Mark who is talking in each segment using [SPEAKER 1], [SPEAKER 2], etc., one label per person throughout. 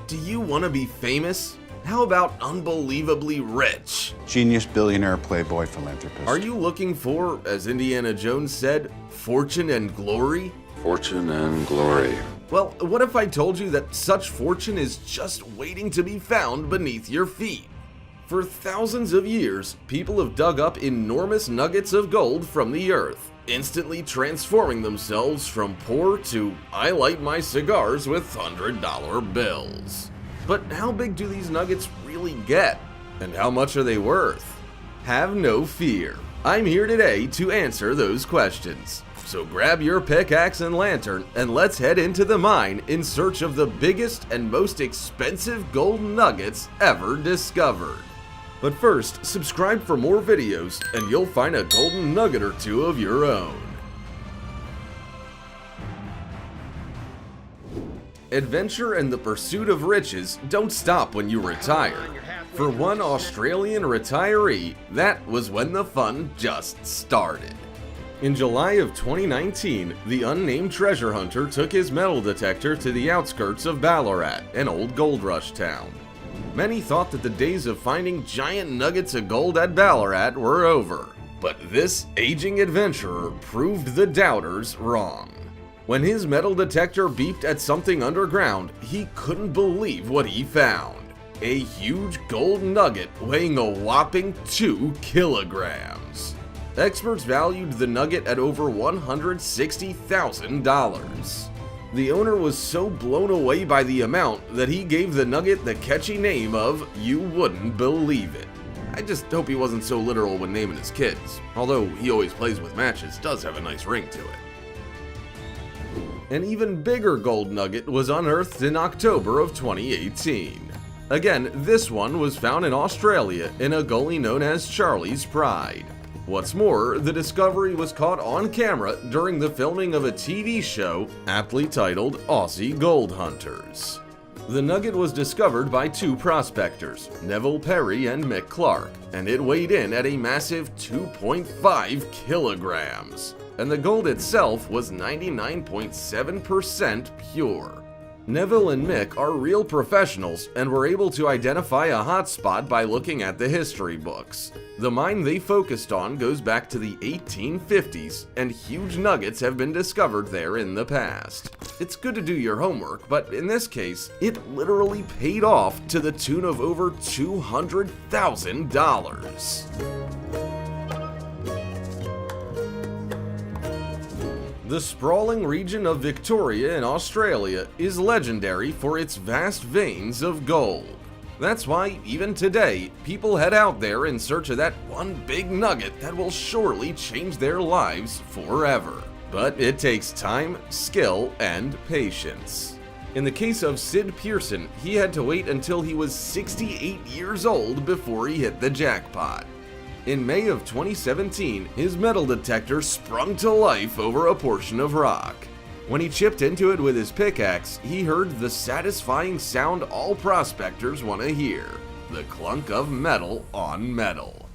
[SPEAKER 1] Do you want to be famous? How about unbelievably rich?
[SPEAKER 2] Genius, billionaire, playboy, philanthropist.
[SPEAKER 1] Are you looking for, as Indiana Jones said, fortune and glory?
[SPEAKER 3] Fortune and glory.
[SPEAKER 1] Well, what if I told you that such fortune is just waiting to be found beneath your feet? For thousands of years, people have dug up enormous nuggets of gold from the earth, instantly transforming themselves from poor to I light my cigars with $100 bills. But how big do these nuggets really get? And how much are they worth? Have no fear. I'm here today to answer those questions. So grab your pickaxe and lantern and let's head into the mine in search of the biggest and most expensive gold nuggets ever discovered. But first, subscribe for more videos and you'll find a golden nugget or two of your own. Adventure and the pursuit of riches don't stop when you retire. For one Australian retiree, that was when the fun just started. In July of 2019, the unnamed treasure hunter took his metal detector to the outskirts of Ballarat, an old gold rush town. Many thought that the days of finding giant nuggets of gold at Ballarat were over, but this aging adventurer proved the doubters wrong. When his metal detector beeped at something underground, he couldn't believe what he found. A huge gold nugget weighing a whopping 2 kilograms. Experts valued the nugget at over $160,000. The owner was so blown away by the amount that he gave the nugget the catchy name of You Wouldn't Believe It. I just hope he wasn't so literal when naming his kids, although he always plays with matches, does have a nice ring to it. An even bigger gold nugget was unearthed in October of 2018. Again, this one was found in Australia in a gully known as Charlie's Pride. What's more, the discovery was caught on camera during the filming of a TV show aptly titled Aussie Gold Hunters. The nugget was discovered by two prospectors, Neville Perry and Mick Clark, and it weighed in at a massive 2.5 kilograms. And the gold itself was 99.7% pure. Neville and Mick are real professionals and were able to identify a hotspot by looking at the history books. The mine they focused on goes back to the 1850s, and huge nuggets have been discovered there in the past. It's good to do your homework, but in this case, it literally paid off to the tune of over $200,000. The sprawling region of Victoria in Australia is legendary for its vast veins of gold. That's why, even today, people head out there in search of that one big nugget that will surely change their lives forever. But it takes time, skill, and patience. In the case of Sid Pearson, he had to wait until he was 68 years old before he hit the jackpot. In May of 2017, his metal detector sprung to life over a portion of rock. When he chipped into it with his pickaxe, he heard the satisfying sound all prospectors want to hear: the clunk of metal on metal.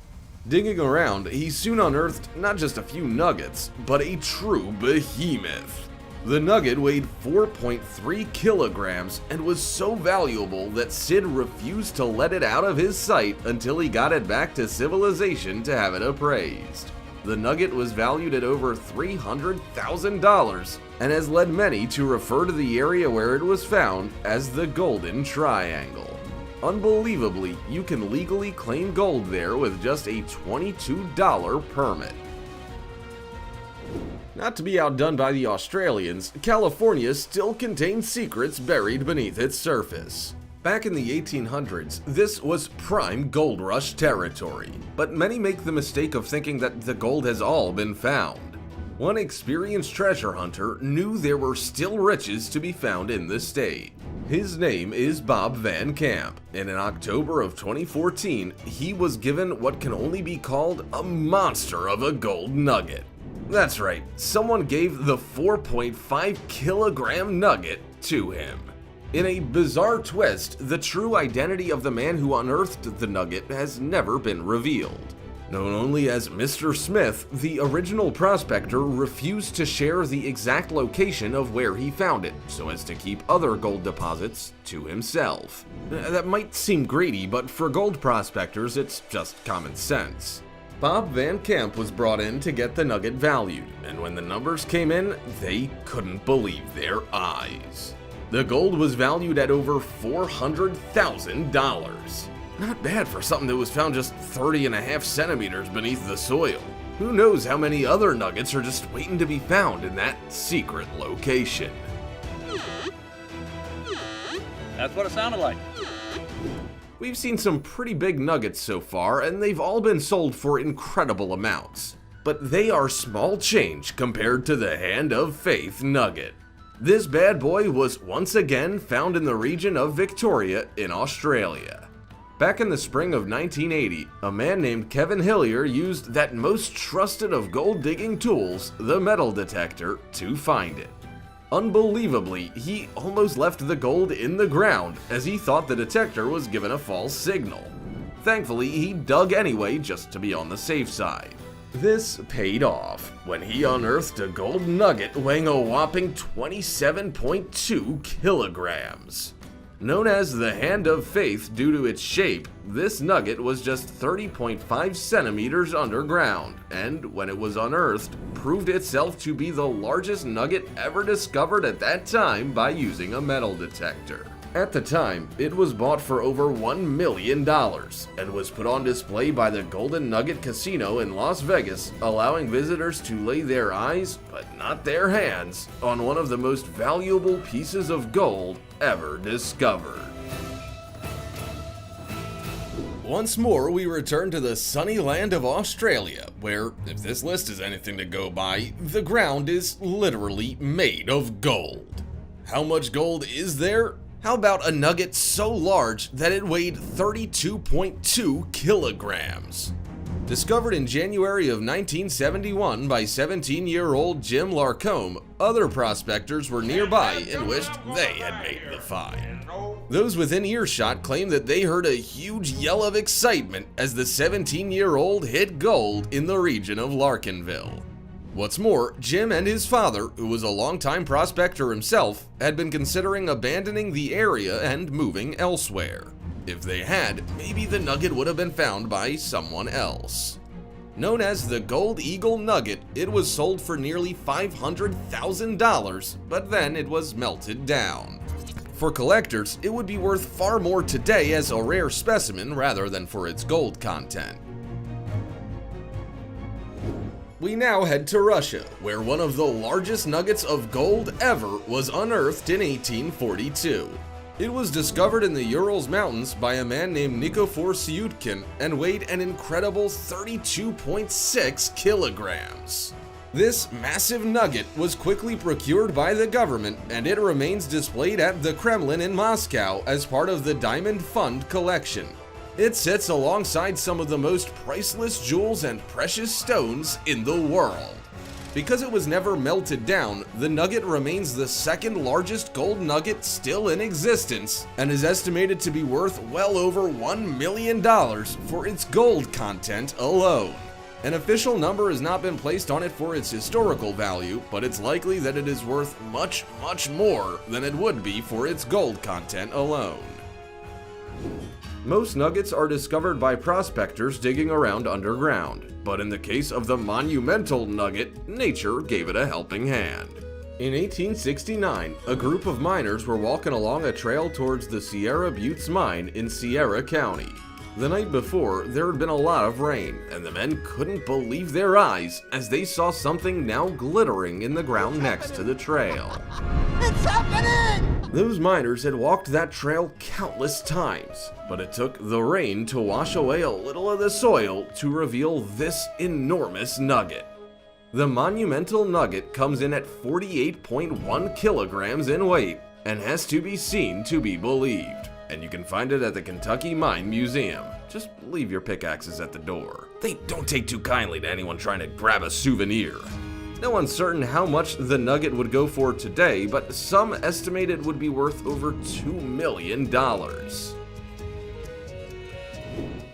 [SPEAKER 1] Digging around, he soon unearthed not just a few nuggets, but a true behemoth. The nugget weighed 4.3 kilograms and was so valuable that Sid refused to let it out of his sight until he got it back to civilization to have it appraised. The nugget was valued at over $300,000 and has led many to refer to the area where it was found as the Golden Triangle. Unbelievably, you can legally claim gold there with just a $22 permit. Not to be outdone by the Australians, California still contains secrets buried beneath its surface. Back in the 1800s, this was prime gold rush territory, but many make the mistake of thinking that the gold has all been found. One experienced treasure hunter knew there were still riches to be found in the state. His name is Bob Van Camp, and in October of 2014, he was given what can only be called a monster of a gold nugget. That's right, someone gave the 4.5 kilogram nugget to him. In a bizarre twist, the true identity of the man who unearthed the nugget has never been revealed. Known only as Mr. Smith, the original prospector refused to share the exact location of where he found it, so as to keep other gold deposits to himself. That might seem greedy, but for gold prospectors, it's just common sense. Bob Van Camp was brought in to get the nugget valued, and when the numbers came in, they couldn't believe their eyes. The gold was valued at over $400,000. Not bad for something that was found just 30.5 centimeters beneath the soil. Who knows how many other nuggets are just waiting to be found in that secret location.
[SPEAKER 4] That's what it sounded like.
[SPEAKER 1] We've seen some pretty big nuggets so far, and they've all been sold for incredible amounts. But they are small change compared to the Hand of Faith nugget. This bad boy was once again found in the region of Victoria in Australia. Back in the spring of 1980, a man named Kevin Hillier used that most trusted of gold digging tools, the metal detector, to find it. Unbelievably, he almost left the gold in the ground as he thought the detector was given a false signal. Thankfully, he dug anyway just to be on the safe side. This paid off when he unearthed a gold nugget weighing a whopping 27.2 kilograms. Known as the Hand of Faith due to its shape, this nugget was just 30.5 centimeters underground, and when it was unearthed, proved itself to be the largest nugget ever discovered at that time by using a metal detector. At the time, it was bought for over $1 million and was put on display by the Golden Nugget Casino in Las Vegas, allowing visitors to lay their eyes, but not their hands, on one of the most valuable pieces of gold ever discovered. Once more, we return to the sunny land of Australia, where, if this list is anything to go by, the ground is literally made of gold. How much gold is there? How about a nugget so large that it weighed 32.2 kilograms? Discovered in January of 1971 by 17-year-old Jim Larcombe, other prospectors were nearby and wished they had made the find. Those within earshot claim that they heard a huge yell of excitement as the 17-year-old hit gold in the region of Larkinville. What's more, Jim and his father, who was a longtime prospector himself, had been considering abandoning the area and moving elsewhere. If they had, maybe the nugget would have been found by someone else. Known as the Gold Eagle Nugget, it was sold for nearly $500,000, but then it was melted down. For collectors, it would be worth far more today as a rare specimen rather than for its gold content. We now head to Russia, where one of the largest nuggets of gold ever was unearthed in 1842. It was discovered in the Urals Mountains by a man named Nikifor Syutkin and weighed an incredible 32.6 kilograms. This massive nugget was quickly procured by the government, and it remains displayed at the Kremlin in Moscow as part of the Diamond Fund collection. It sits alongside some of the most priceless jewels and precious stones in the world. Because it was never melted down, the nugget remains the second largest gold nugget still in existence and is estimated to be worth well over $1 million for its gold content alone. An official number has not been placed on it for its historical value, but it's likely that it is worth much, much more than it would be for its gold content alone. Most nuggets are discovered by prospectors digging around underground, but in the case of the monumental nugget, nature gave it a helping hand. In 1869, a group of miners were walking along a trail towards the Sierra Buttes mine in Sierra County. The night before, there had been a lot of rain, and the men couldn't believe their eyes as they saw something now glittering in the ground next to the trail.
[SPEAKER 5] It's happening!
[SPEAKER 1] Those miners had walked that trail countless times, but it took the rain to wash away a little of the soil to reveal this enormous nugget. The monumental nugget comes in at 48.1 kilograms in weight and has to be seen to be believed. And you can find it at the Kentucky Mine Museum. Just leave your pickaxes at the door. They don't take too kindly to anyone trying to grab a souvenir. No one's certain how much the nugget would go for today, but some estimate it would be worth over $2 million.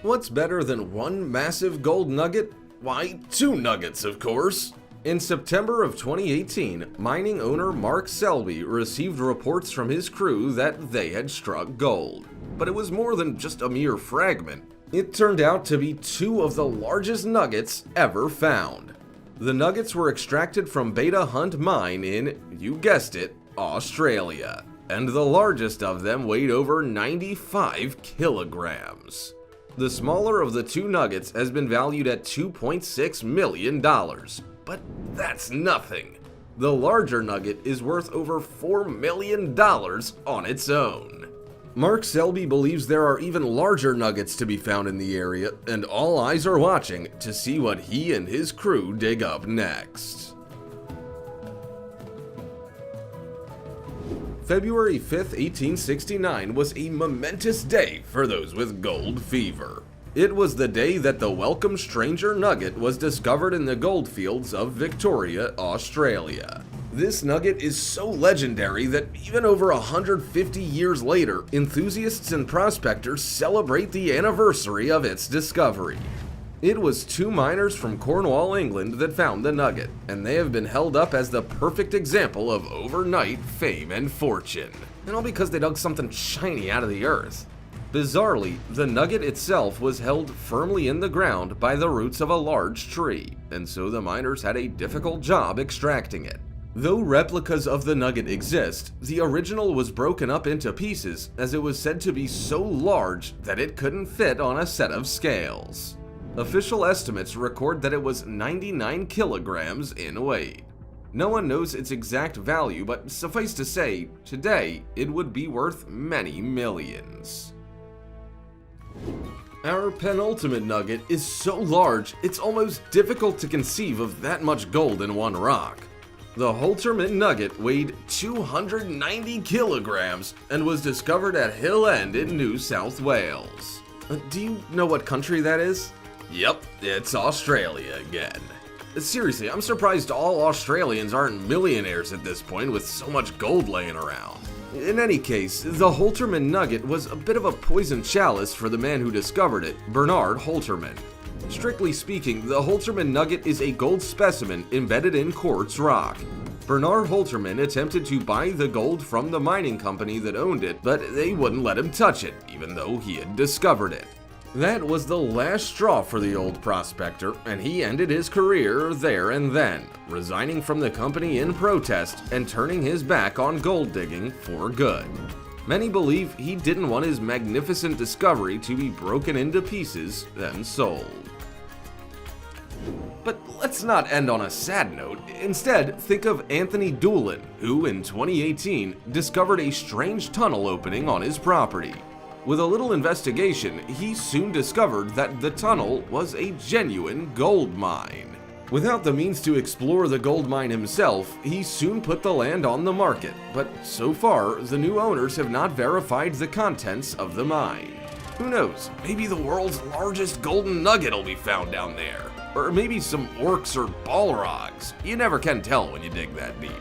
[SPEAKER 1] What's better than one massive gold nugget? Why, two nuggets, of course. In September of 2018, mining owner Mark Selby received reports from his crew that they had struck gold. But it was more than just a mere fragment. It turned out to be two of the largest nuggets ever found. The nuggets were extracted from Beta Hunt Mine in, you guessed it, Australia. And the largest of them weighed over 95 kilograms. The smaller of the two nuggets has been valued at $2.6 million. But that's nothing. The larger nugget is worth over $4 million on its own. Mark Selby believes there are even larger nuggets to be found in the area, and all eyes are watching to see what he and his crew dig up next. February 5th, 1869 was a momentous day for those with gold fever. It was the day that the welcome stranger nugget was discovered in the goldfields of Victoria, Australia. This nugget is so legendary that even over 150 years later, enthusiasts and prospectors celebrate the anniversary of its discovery. It was two miners from Cornwall, England that found the nugget, and they have been held up as the perfect example of overnight fame and fortune. And all because they dug something shiny out of the earth. Bizarrely, the nugget itself was held firmly in the ground by the roots of a large tree, and so the miners had a difficult job extracting it. Though replicas of the nugget exist, the original was broken up into pieces as it was said to be so large that it couldn't fit on a set of scales. Official estimates record that it was 99 kilograms in weight. No one knows its exact value, but suffice to say, today it would be worth many millions. Our penultimate nugget is so large, it's almost difficult to conceive of that much gold in one rock. The Holtermann nugget weighed 290 kilograms and was discovered at Hill End in New South Wales. Do you know what country that is? Yep, it's Australia again. Seriously, I'm surprised all Australians aren't millionaires at this point with so much gold laying around. In any case, the Holtermann nugget was a bit of a poison chalice for the man who discovered it, Bernard Holtermann. Strictly speaking, the Holtermann nugget is a gold specimen embedded in quartz rock. Bernard Holtermann attempted to buy the gold from the mining company that owned it, but they wouldn't let him touch it, even though he had discovered it. That was the last straw for the old prospector, and he ended his career there and then, resigning from the company in protest and turning his back on gold digging for good. Many believe he didn't want his magnificent discovery to be broken into pieces and sold. But let's not end on a sad note. Instead, think of Anthony Doolin, who in 2018 discovered a strange tunnel opening on his property. With a little investigation, he soon discovered that the tunnel was a genuine gold mine. Without the means to explore the gold mine himself, he soon put the land on the market, but so far, the new owners have not verified the contents of the mine. Who knows, maybe the world's largest golden nugget will be found down there. Or maybe some orcs or balrogs. You never can tell when you dig that deep.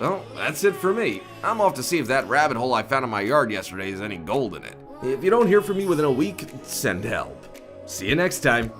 [SPEAKER 1] Well, that's it for me. I'm off to see if that rabbit hole I found in my yard yesterday has any gold in it. If you don't hear from me within a week, send help. See you next time.